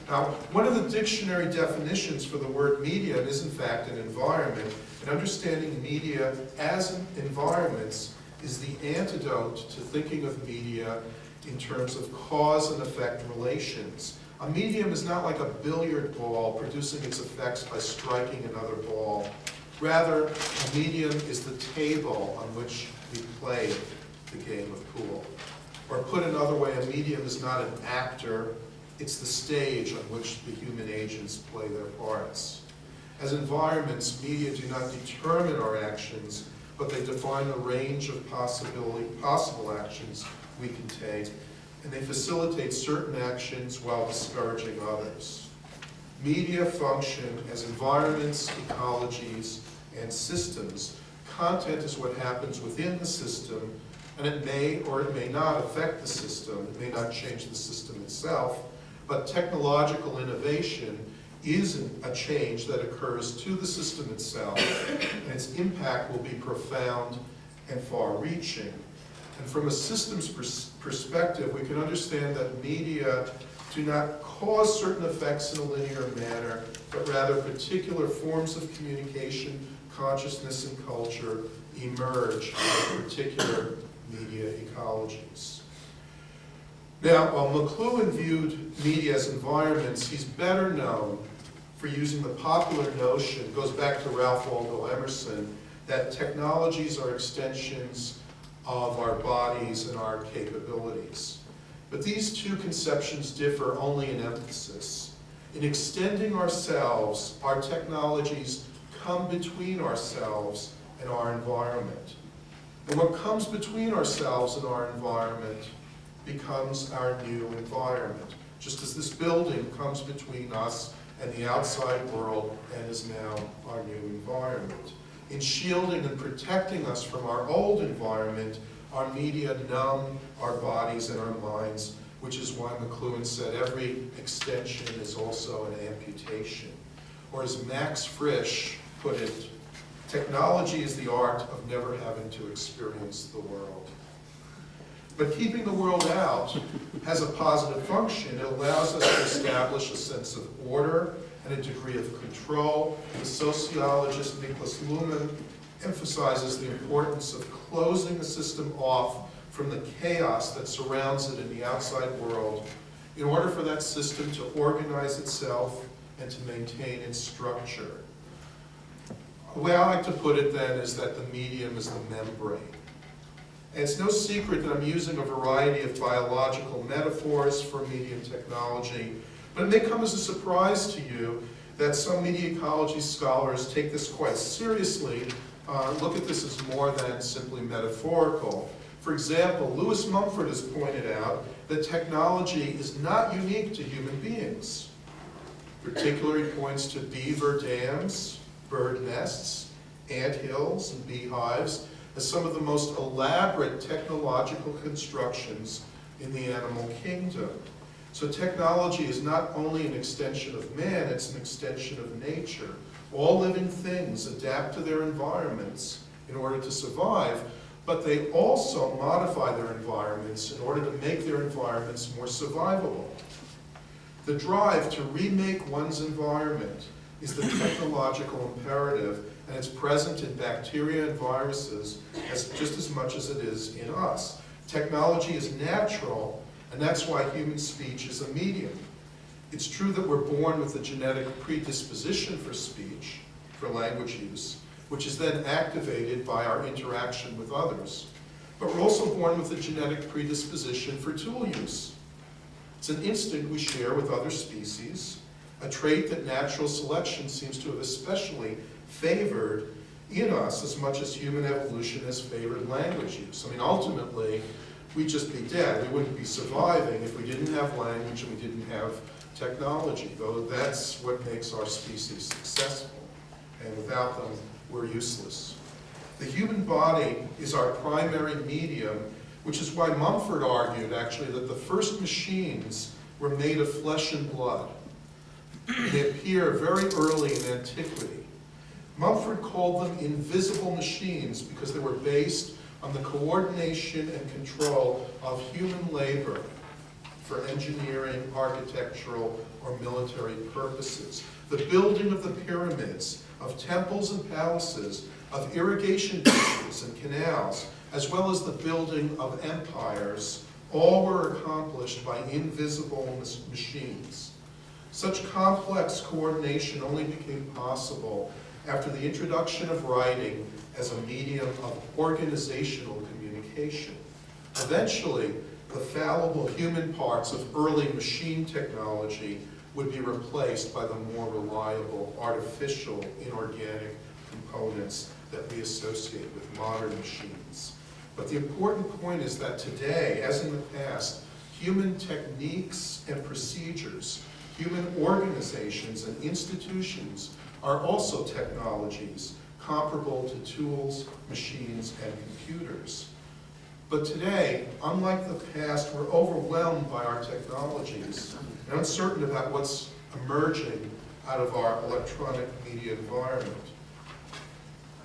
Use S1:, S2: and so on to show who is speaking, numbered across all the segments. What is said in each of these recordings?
S1: Now, one of the dictionary definitions for the word medium is in fact an environment, and understanding media as environments is the antidote to thinking of media in terms of cause and effect relations. A medium is not like a billiard ball producing its effects by striking another ball. Rather, a medium is the table on which we play the game of pool. Or put another way, a medium is not an actor, it's the stage on which the human agents play their parts. As environments, media do not determine our actions, but they define the range of possible actions we can take, and they facilitate certain actions while discouraging others. Media function as environments, ecologies, and systems. Content is what happens within the system, and it may or it may not affect the system. It may not change the system itself, but technological innovation is a change that occurs to the system itself, and its impact will be profound and far-reaching. And from a systems perspective, we can understand that media do not cause certain effects in a linear manner, but rather particular forms of communication, consciousness, and culture emerge in particular media ecologies. Now, while McLuhan viewed media as environments, he's better known for using the popular notion, goes back to Ralph Waldo Emerson, that technologies are extensions of our bodies and our capabilities. But these two conceptions differ only in emphasis. In extending ourselves, our technologies come between ourselves and our environment. And what comes between ourselves and our environment becomes our new environment, just as this building comes between us and the outside world and is now our new environment. In shielding and protecting us from our old environment, our media numb our bodies and our minds, which is why McLuhan said every extension is also an amputation. Or as Max Frisch put it, technology is the art of never having to experience the world. But keeping the world out has a positive function. It allows us to establish a sense of order and a degree of control. The sociologist Niklas Luhmann emphasizes the importance of closing the system off from the chaos that surrounds it in the outside world in order for that system to organize itself and to maintain its structure. The way I like to put it then is that the medium is the membrane. And it's no secret that I'm using a variety of biological metaphors for medium technology, but it may come as a surprise to you that some media ecology scholars take this quite seriously, look at this as more than simply metaphorical. For example, Lewis Mumford has pointed out that technology is not unique to human beings. Particularly points to beaver dams, bird nests, ant hills, and beehives as some of the most elaborate technological constructions in the animal kingdom. So technology is not only an extension of man, it's an extension of nature. All living things adapt to their environments in order to survive, but they also modify their environments in order to make their environments more survivable. The drive to remake one's environment is the technological imperative, and it's present in bacteria and viruses just as much as it is in us. Technology is natural, and that's why human speech is a medium. It's true that we're born with a genetic predisposition for speech, for language use, which is then activated by our interaction with others. But we're also born with a genetic predisposition for tool use. It's an instinct we share with other species, a trait that natural selection seems to have especially favored in us as much as human evolution has favored language use. I mean, ultimately, we'd just be dead. We wouldn't be surviving if we didn't have language and we didn't have technology, though that's what makes our species successful. And without them, we're useless. The human body is our primary medium, which is why Mumford argued, actually, that the first machines were made of flesh and blood. They appear very early in antiquity. Mumford called them invisible machines because they were based on the coordination and control of human labor for engineering, architectural, or military purposes. The building of the pyramids, of temples and palaces, of irrigation ditches and canals, as well as the building of empires, all were accomplished by invisible machines. Such complex coordination only became possible after the introduction of writing as a medium of organizational communication. Eventually, the fallible human parts of early machine technology would be replaced by the more reliable artificial inorganic components that we associate with modern machines. But the important point is that today, as in the past, human techniques and procedures, human organizations and institutions are also technologies comparable to tools, machines, and computers. But today, unlike the past, we're overwhelmed by our technologies and uncertain about what's emerging out of our electronic media environment.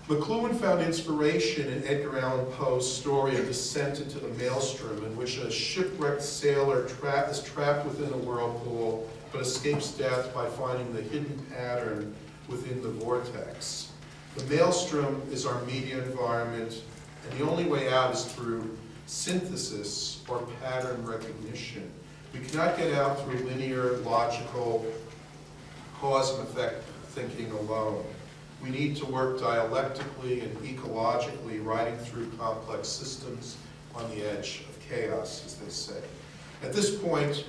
S1: McLuhan found inspiration in Edgar Allan Poe's story of descent into the maelstrom, in which a shipwrecked sailor is trapped within a whirlpool but escapes death by finding the hidden pattern within the vortex. The maelstrom is our media environment, and the only way out is through synthesis or pattern recognition. We cannot get out through linear, logical, cause and effect thinking alone. We need to work dialectically and ecologically, riding through complex systems on the edge of chaos, as they say. At this point,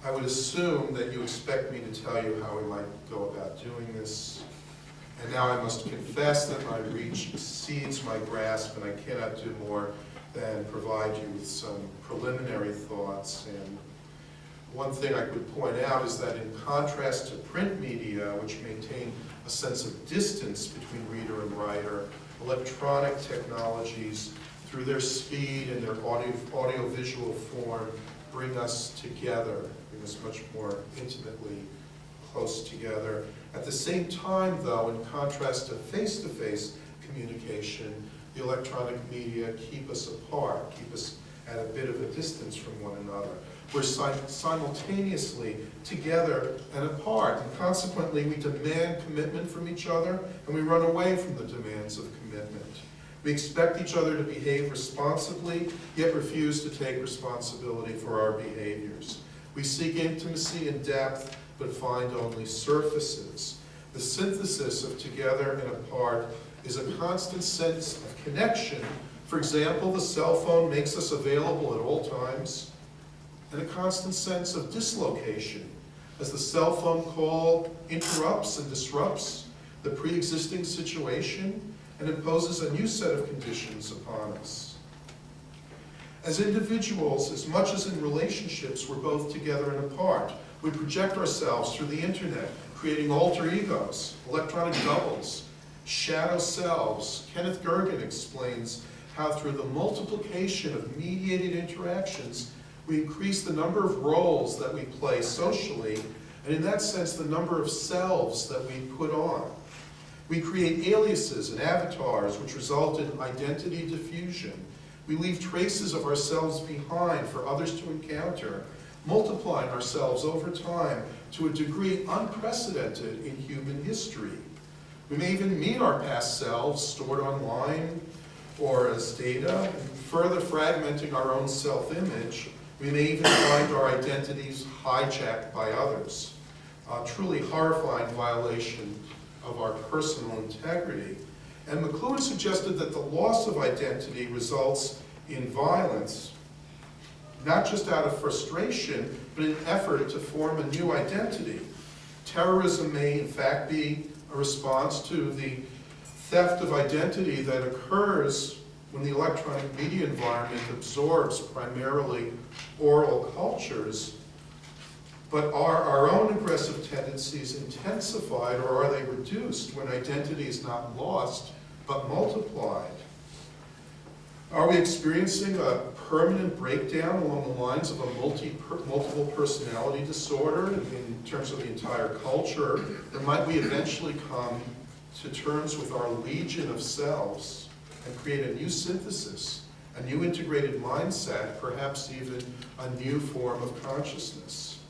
S1: I would assume that you expect me to tell you how we might go about doing this. And now I must confess that my reach exceeds my grasp, and I cannot do more than provide you with some preliminary thoughts. And one thing I could point out is that in contrast to print media, which maintain a sense of distance between reader and writer, electronic technologies, through their speed and their audio-visual form, bring us together, bring us much more intimately close together. At the same time, though, in contrast to face-to-face communication, the electronic media keep us apart, keep us at a bit of a distance from one another. We're simultaneously together and apart, and consequently we demand commitment from each other, and we run away from the demands of commitment. We expect each other to behave responsibly, yet refuse to take responsibility for our behaviors. We seek intimacy and depth, but find only surfaces. The synthesis of together and apart is a constant sense of connection. For example, the cell phone makes us available at all times, and a constant sense of dislocation as the cell phone call interrupts and disrupts the pre-existing situation and imposes a new set of conditions upon us. As individuals, as much as in relationships, we're both together and apart. We project ourselves through the internet, creating alter egos, electronic doubles, shadow selves. Kenneth Gergen explains how through the multiplication of mediated interactions, we increase the number of roles that we play socially, and in that sense, the number of selves that we put on. We create aliases and avatars, which result in identity diffusion. We leave traces of ourselves behind for others to encounter, multiplying ourselves over time to a degree unprecedented in human history. We may even meet our past selves stored online or as data, and further fragmenting our own self-image. We may even find our identities hijacked by others. A truly horrifying violation of our personal integrity. And McLuhan suggested that the loss of identity results in violence, not just out of frustration, but in an effort to form a new identity. Terrorism may in fact be a response to the theft of identity that occurs when the electronic media environment absorbs primarily oral cultures. But are our own aggressive tendencies intensified, or are they reduced when identity is not lost but multiplied? Are we experiencing a permanent breakdown along the lines of a multiple personality disorder in terms of the entire culture? Or might we eventually come to terms with our legion of selves and create a new synthesis a new integrated mindset, perhaps even a new form of consciousness.